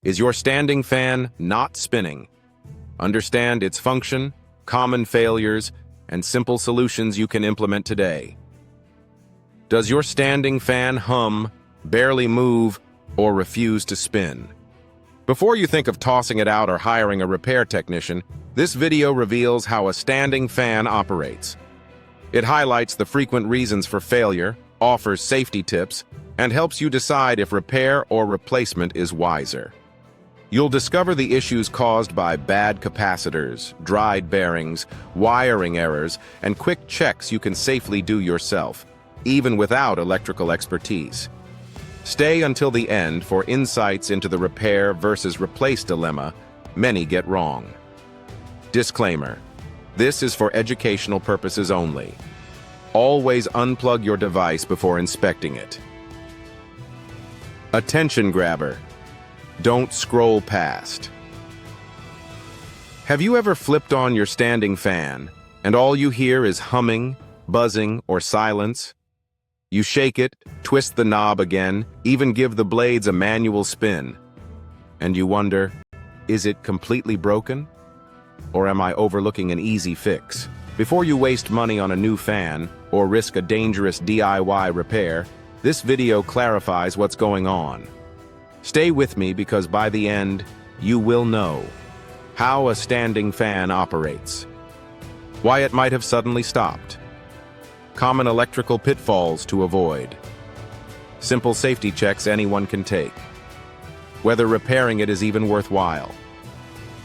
Is your standing fan not spinning? Understand its function, common failures, and simple solutions you can implement today. Does your standing fan hum, barely move, or refuse to spin? Before you think of tossing it out or hiring a repair technician, this video reveals how a standing fan operates. It highlights the frequent reasons for failure, offers safety tips, and helps you decide if repair or replacement is wiser. You'll discover the issues caused by bad capacitors, dried bearings, wiring errors, and quick checks you can safely do yourself, even without electrical expertise. Stay until the end for insights into the repair versus replace dilemma many get wrong. Disclaimer: this is for educational purposes only. Always unplug your device before inspecting it. Attention grabber. Don't scroll past. Have you ever flipped on your standing fan and all you hear is humming, buzzing, or silence? You shake it, twist the knob again, even give the blades a manual spin. And you wonder, is it completely broken? Or am I overlooking an easy fix? Before you waste money on a new fan or risk a dangerous DIY repair, this video clarifies what's going on. Stay with me because by the end, you will know how a standing fan operates, why it might have suddenly stopped, common electrical pitfalls to avoid, simple safety checks anyone can take, whether repairing it is even worthwhile.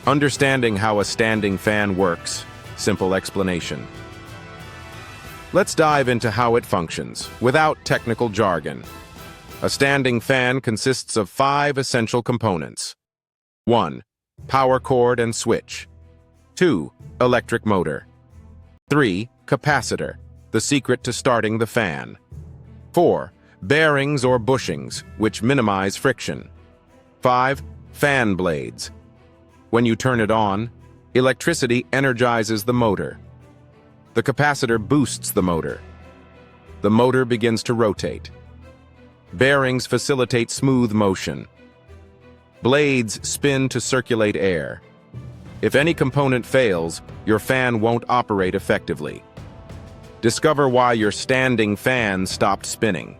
Understanding how a standing fan works, simple explanation. Let's dive into how it functions, without technical jargon. A standing fan consists of 5 essential components. 1. Power cord and switch. 2. Electric motor. 3. Capacitor, the secret to starting the fan. 4. Bearings or bushings, which minimize friction. 5. Fan blades. When you turn it on, electricity energizes the motor. The capacitor boosts the motor. The motor begins to rotate. Bearings facilitate smooth motion. Blades spin to circulate air. If any component fails, your fan won't operate effectively. Discover why your standing fan stopped spinning.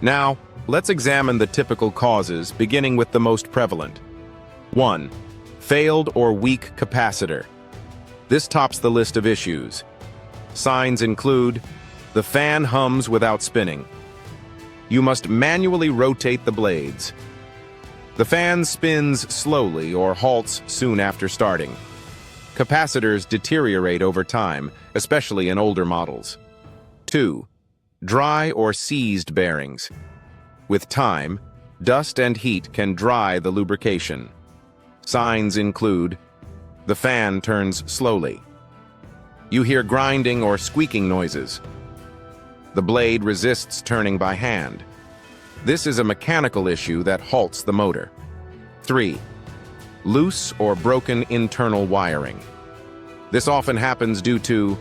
Now, let's examine the typical causes, beginning with the most prevalent. 1. Failed or weak capacitor. This tops the list of issues. Signs include: the fan hums without spinning. You must manually rotate the blades. The fan spins slowly or halts soon after starting. Capacitors deteriorate over time, especially in older models. 2. Dry or seized bearings. With time, dust and heat can dry the lubrication. Signs include: the fan turns slowly. You hear grinding or squeaking noises. The blade resists turning by hand. This is a mechanical issue that halts the motor. 3. Loose or broken internal wiring. This often happens due to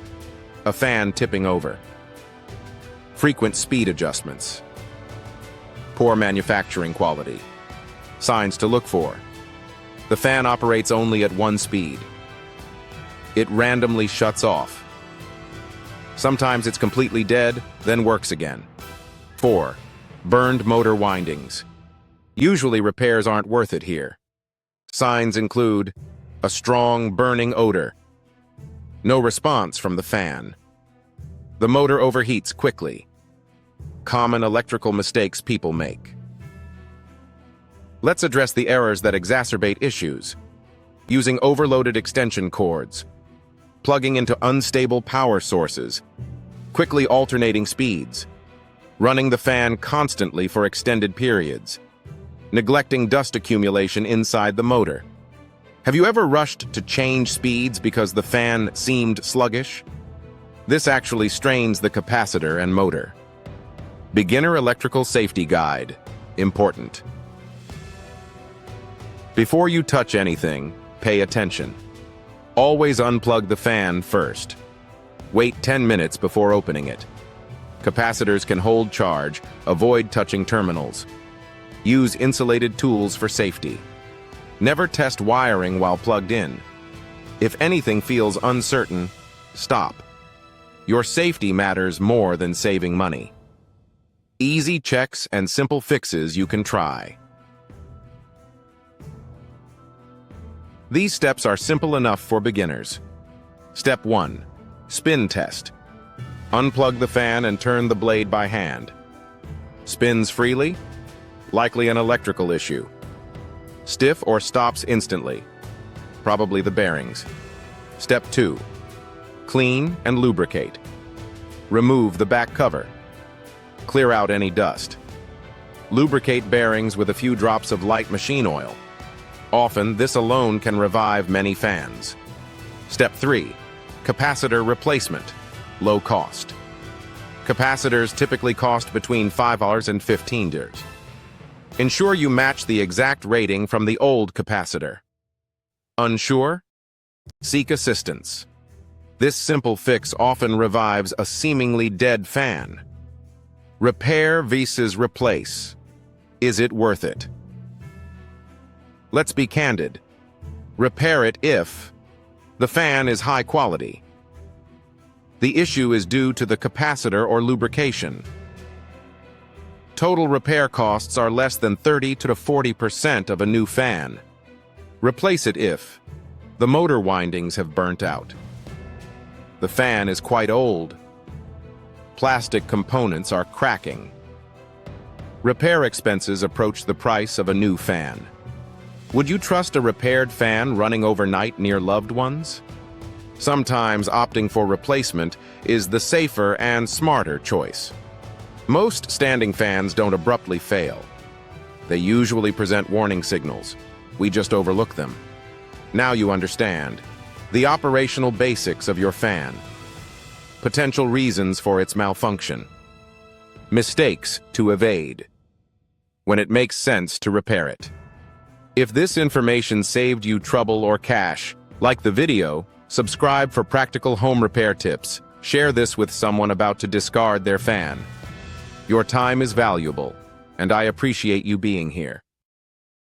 a fan tipping over. Frequent speed adjustments. Poor manufacturing quality. Signs to look for: the fan operates only at one speed. It randomly shuts off. Sometimes it's completely dead, then works again. 4. Burned motor windings. Usually repairs aren't worth it here. Signs include: a strong burning odor. No response from the fan. The motor overheats quickly. Common electrical mistakes people make. Let's address the errors that exacerbate issues. Using overloaded extension cords. Plugging into unstable power sources. Quickly alternating speeds. Running the fan constantly for extended periods. Neglecting dust accumulation inside the motor. Have you ever rushed to change speeds because the fan seemed sluggish? This actually strains the capacitor and motor. Beginner electrical safety guide. Important. Before you touch anything, pay attention. Always unplug the fan first. Wait 10 minutes before opening it. Capacitors can hold charge, avoid touching terminals. Use insulated tools for safety. Never test wiring while plugged in. If anything feels uncertain, stop. Your safety matters more than saving money. Easy checks and simple fixes you can try. These steps are simple enough for beginners. Step 1. Spin test. Unplug the fan and turn the blade by hand. Spins freely? Likely an electrical issue. Stiff or stops instantly? Probably the bearings. Step 2. Clean and lubricate. Remove the back cover. Clear out any dust. Lubricate bearings with a few drops of light machine oil. Often, this alone can revive many fans. Step 3. Capacitor replacement. Low cost. Capacitors typically cost between $5 and $15. Ensure you match the exact rating from the old capacitor. Unsure? Seek assistance. This simple fix often revives a seemingly dead fan. Repair versus replace. Is it worth it? Let's be candid. Repair it if the fan is high quality. The issue is due to the capacitor or lubrication. Total repair costs are less than 30 to 40% of a new fan. Replace it if the motor windings have burnt out. The fan is quite old. Plastic components are cracking. Repair expenses approach the price of a new fan. Would you trust a repaired fan running overnight near loved ones? Sometimes opting for replacement is the safer and smarter choice. Most standing fans don't abruptly fail. They usually present warning signals. We just overlook them. Now you understand the operational basics of your fan. Potential reasons for its malfunction. Mistakes to evade. When it makes sense to repair it. If this information saved you trouble or cash, like the video, subscribe for practical home repair tips. Share this with someone about to discard their fan. Your time is valuable, and I appreciate you being here.